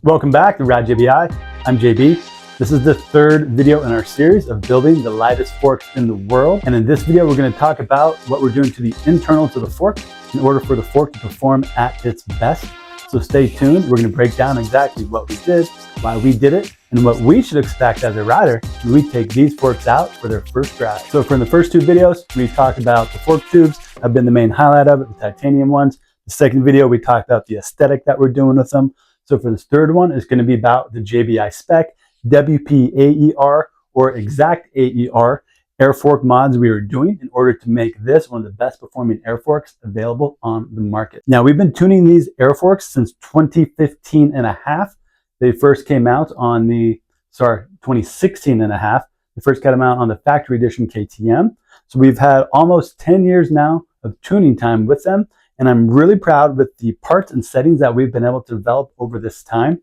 Welcome back to Rad JBI. I'm JB. This is the third video in our series of building the lightest forks in the world. And in this video, we're going to talk about what we're doing to the internals of the fork in order for the fork to perform at its best. So stay tuned. We're going to break down exactly what we did, why we did it, and what we should expect as a rider when we take these forks out for their first drive. So for the first two videos, we talked about the fork tubes, have been the main highlight of it, the titanium ones. The second video, we talked about the aesthetic that we're doing with them. So for this third one, it's going to be about the JBI Spec, WP AER, or exact AER air fork mods we are doing in order to make this one of the best performing air forks available on the market. Now, we've been tuning these air forks since 2015 and a half. They first came out on 2016 and a half. They first got them out on the factory edition KTM. So we've had almost 10 years now of tuning time with them. And I'm really proud with the parts and settings that we've been able to develop over this time.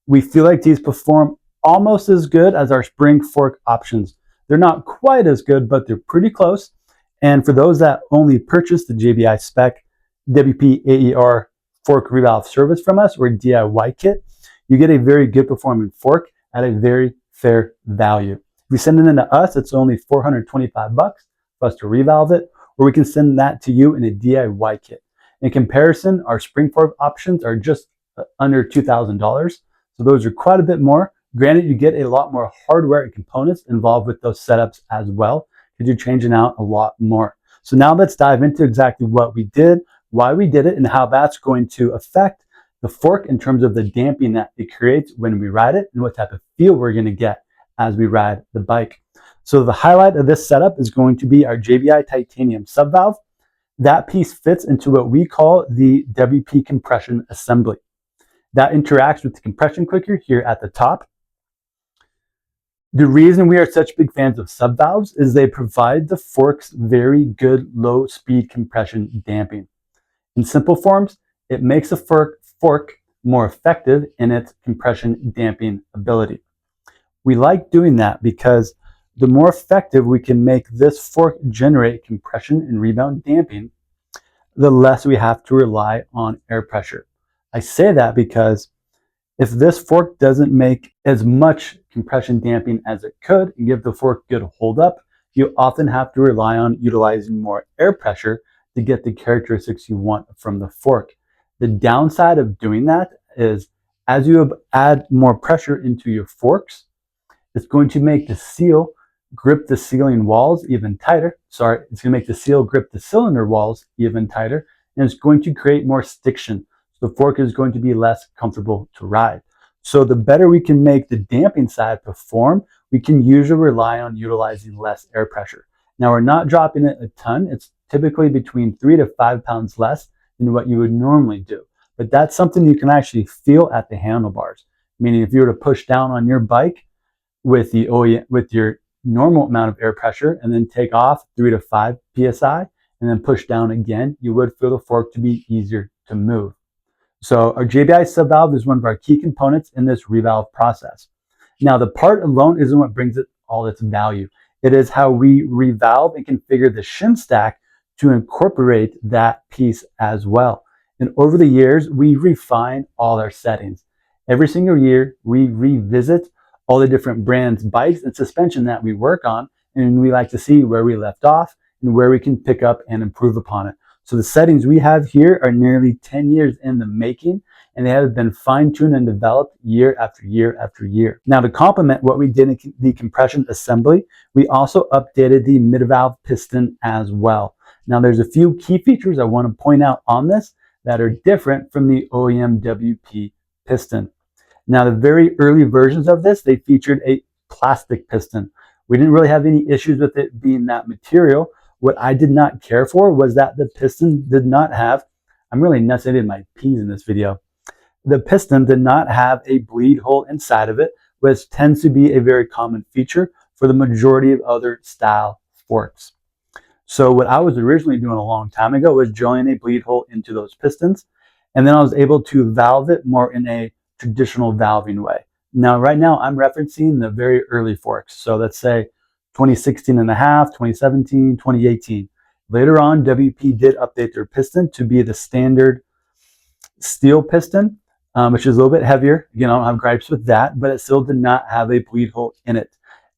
We feel like these perform almost as good as our spring fork options. They're not quite as good, but they're pretty close. And for those that only purchase the JBI Spec WP AER fork revalve service from us, or DIY kit, you get a very good performing fork at a very fair value. If you send it in to us, it's only $425 for us to revalve it, or we can send that to you in a DIY kit. In comparison, our spring fork options are just under $2,000. So those are quite a bit more. Granted, you get a lot more hardware and components involved with those setups as well, because you're changing out a lot more. So now let's dive into exactly what we did, why we did it, and how that's going to affect the fork in terms of the damping that it creates when we ride it and what type of feel we're going to get as we ride the bike. So the highlight of this setup is going to be our JBI titanium subvalve. That piece fits into what we call the WP compression assembly. That interacts with the compression clicker here at the top. The reason we are such big fans of subvalves is they provide the forks very good low speed compression damping. In simple forms, it makes a fork more effective in its compression damping ability. We like doing that because the more effective we can make this fork generate compression and rebound damping, the less we have to rely on air pressure. I say that because if this fork doesn't make as much compression damping as it could and give the fork good hold up, you often have to rely on utilizing more air pressure to get the characteristics you want from the fork. The downside of doing that is as you add more pressure into your forks, it's going to make the seal grip the sealing walls even tighter. It's going to make the seal grip the cylinder walls even tighter, and it's going to create more stiction. So the fork is going to be less comfortable to ride. So the better we can make the damping side perform, we can usually rely on utilizing less air pressure. Now, we're not dropping it a ton. It's typically between 3 to 5 pounds less than what you would normally do. But that's something you can actually feel at the handlebars. Meaning if you were to push down on your bike with your normal amount of air pressure and then take off 3 to 5 psi and then push down again, you would feel the fork to be easier to move. So our JBI subvalve is one of our key components in this revalve process. Now, the part alone isn't what brings it all its value. It is how we revalve and configure the shim stack to incorporate that piece as well. And over the years, we refine all our settings. Every single year, we revisit all the different brands, bikes, and suspension that we work on, and we like to see where we left off and where we can pick up and improve upon it. So the settings we have here are nearly 10 years in the making, and they have been fine-tuned and developed year after year after year. Now, to complement what we did in the compression assembly, we also updated the mid-valve piston as well. Now, there's a few key features I want to point out on this that are different from the OEM WP piston. Now, the very early versions of this, they featured a plastic piston. We didn't really have any issues with it being that material. What I did not care for was that the piston did not have, I'm really nuts, I did my P's in this video. The piston did not have a bleed hole inside of it, which tends to be a very common feature for the majority of other style forks. So what I was originally doing a long time ago was drilling a bleed hole into those pistons, and then I was able to valve it more in a traditional valving way. Now, right now, I'm referencing the very early forks. So let's say 2016 and a half, 2017, 2018. Later on, WP did update their piston to be the standard steel piston. which is a little bit heavier. Again, I don't have gripes with that, but it still did not have a bleed hole in it.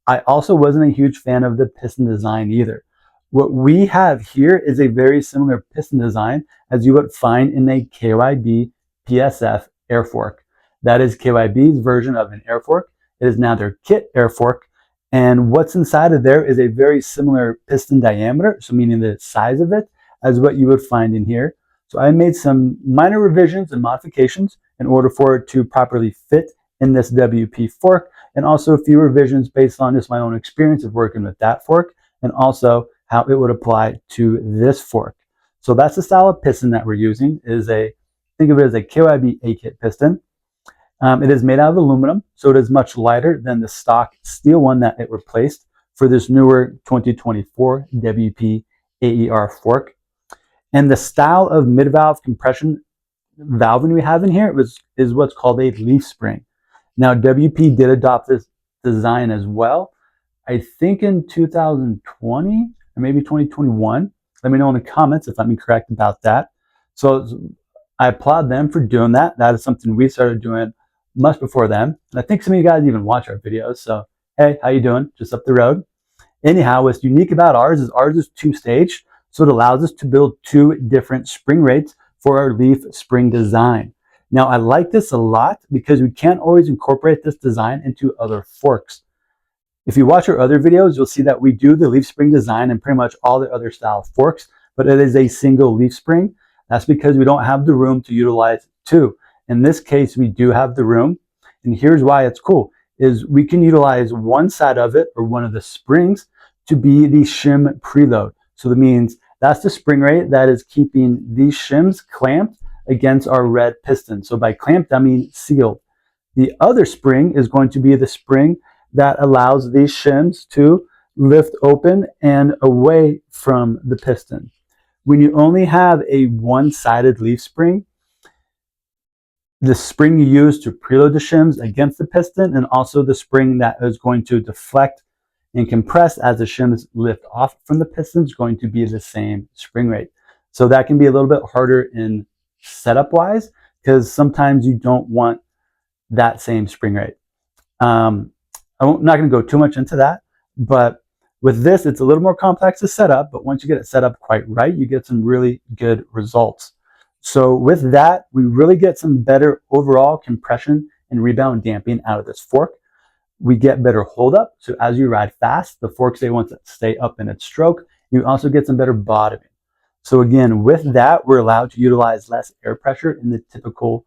I also wasn't a huge fan of the piston design either. What we have here is a very similar piston design as you would find in a KYB PSF air fork. That is KYB's version of an air fork. It is now their kit air fork. And what's inside of there is a very similar piston diameter, so meaning the size of it, as what you would find in here. So I made some minor revisions and modifications in order for it to properly fit in this WP fork, and also a few revisions based on just my own experience of working with that fork, and also how it would apply to this fork. So that's the style of piston that we're using. Think of it as a KYB A-kit piston. It is made out of aluminum, so it is much lighter than the stock steel one that it replaced for this newer 2024 WP AER fork. And the style of mid-valve compression valving we have in here is what's called a leaf spring. Now, WP did adopt this design as well, I think in 2020 or maybe 2021. Let me know in the comments if I'm incorrect about that. So I applaud them for doing that. That is something we started doing much before them. And I think some of you guys even watch our videos. So, hey, how you doing? Just up the road. Anyhow, what's unique about ours is two-stage. So it allows us to build two different spring rates for our leaf spring design. Now, I like this a lot because we can't always incorporate this design into other forks. If you watch our other videos, you'll see that we do the leaf spring design in pretty much all the other style forks, but it is a single leaf spring. That's because we don't have the room to utilize two. In this case, we do have the room, and here's why it's cool, is we can utilize one side of it, or one of the springs, to be the shim preload. So that means that's the spring rate that is keeping these shims clamped against our red piston. So by clamped, I mean sealed. The other spring is going to be the spring that allows these shims to lift open and away from the piston. When you only have a one-sided leaf spring, the spring you use to preload the shims against the piston, and also the spring that is going to deflect and compress as the shims lift off from the piston, is going to be the same spring rate. So that can be a little bit harder in setup wise, because sometimes you don't want that same spring rate. I'm not going to go too much into that, but with this, it's a little more complex to set up, but once you get it set up quite right, you get some really good results. So with that, we really get some better overall compression and rebound damping out of this fork. We get better hold up. So as you ride fast, the fork wants to stay up in its stroke. You also get some better bottoming. So again, with that, we're allowed to utilize less air pressure in the typical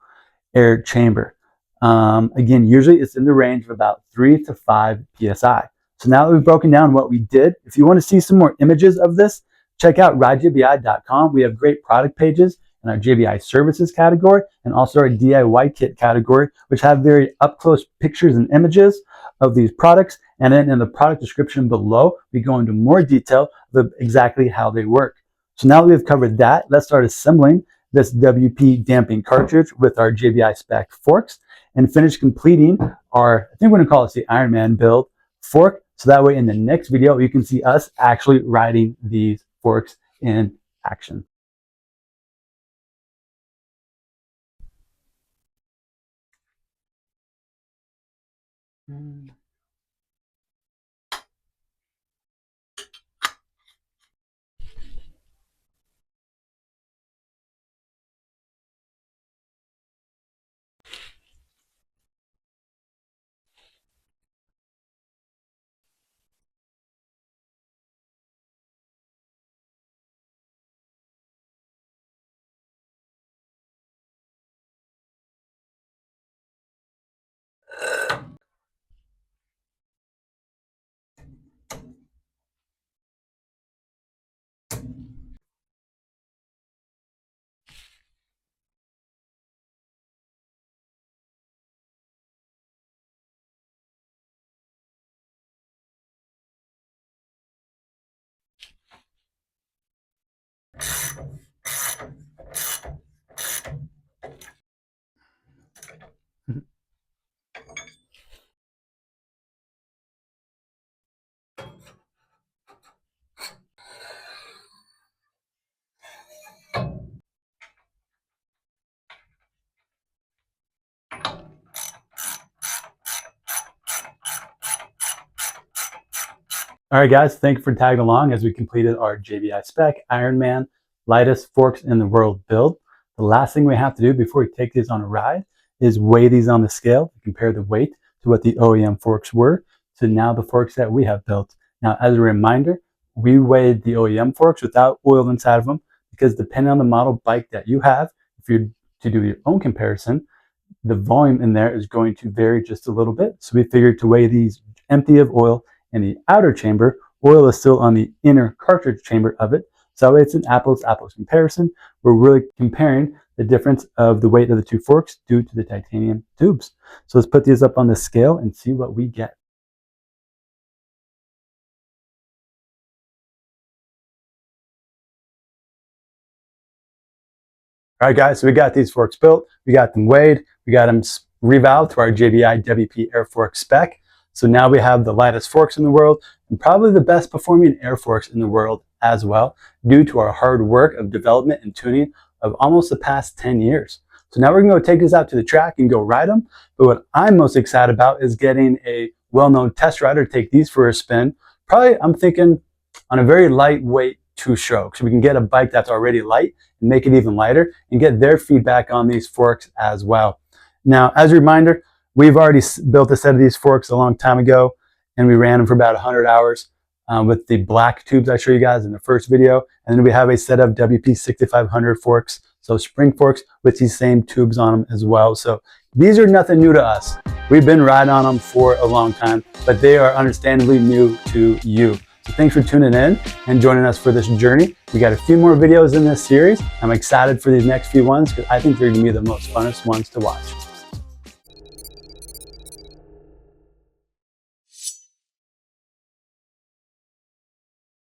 air chamber. Again, usually it's in the range of about 3 to 5 psi. So now that we've broken down what we did, if you want to see some more images of this, check out ridejbi.com. We have great product pages in our JBI services category, and also our DIY kit category, which have very up-close pictures and images of these products. And then in the product description below, we go into more detail of exactly how they work. So now that we've covered that, let's start assembling this WP damping cartridge with our JBI Spec forks and finish completing our, I think we're going to call this the Iron Man build fork. So that way in the next video, you can see us actually riding these forks in action. All right, guys, thank you for tagging along as we completed our JBI Spec Ironman lightest forks in the world build. The last thing we have to do before we take these on a ride is weigh these on the scale, compare the weight to what the OEM forks were to now the forks that we have built. Now, as a reminder, we weighed the OEM forks without oil inside of them because depending on the model bike that you have, if you're to do your own comparison, the volume in there is going to vary just a little bit. So we figured to weigh these empty of oil in the outer chamber, oil is still on the inner cartridge chamber of it. So that way it's an apples to apples comparison. We're really comparing the difference of the weight of the two forks due to the titanium tubes. So let's put these up on the scale and see what we get. All right, guys, so we got these forks built. We got them weighed. We got them revalved to our JBI WP Air Fork spec. So now we have the lightest forks in the world and probably the best performing air forks in the world as well, due to our hard work of development and tuning of almost the past 10 years. So now we're gonna go take this out to the track and go ride them. But what I'm most excited about is getting a well-known test rider to take these for a spin. Probably, I'm thinking on a very lightweight two-stroke. So we can get a bike that's already light and make it even lighter and get their feedback on these forks as well. Now, as a reminder, we've already built a set of these forks a long time ago, and we ran them for about 100 hours with the black tubes I showed you guys in the first video. And then we have a set of WP 6500 forks, so spring forks with these same tubes on them as well. So these are nothing new to us. We've been riding on them for a long time, but they are understandably new to you. So thanks for tuning in and joining us for this journey. We got a few more videos in this series. I'm excited for these next few ones because I think they're gonna be the most funnest ones to watch.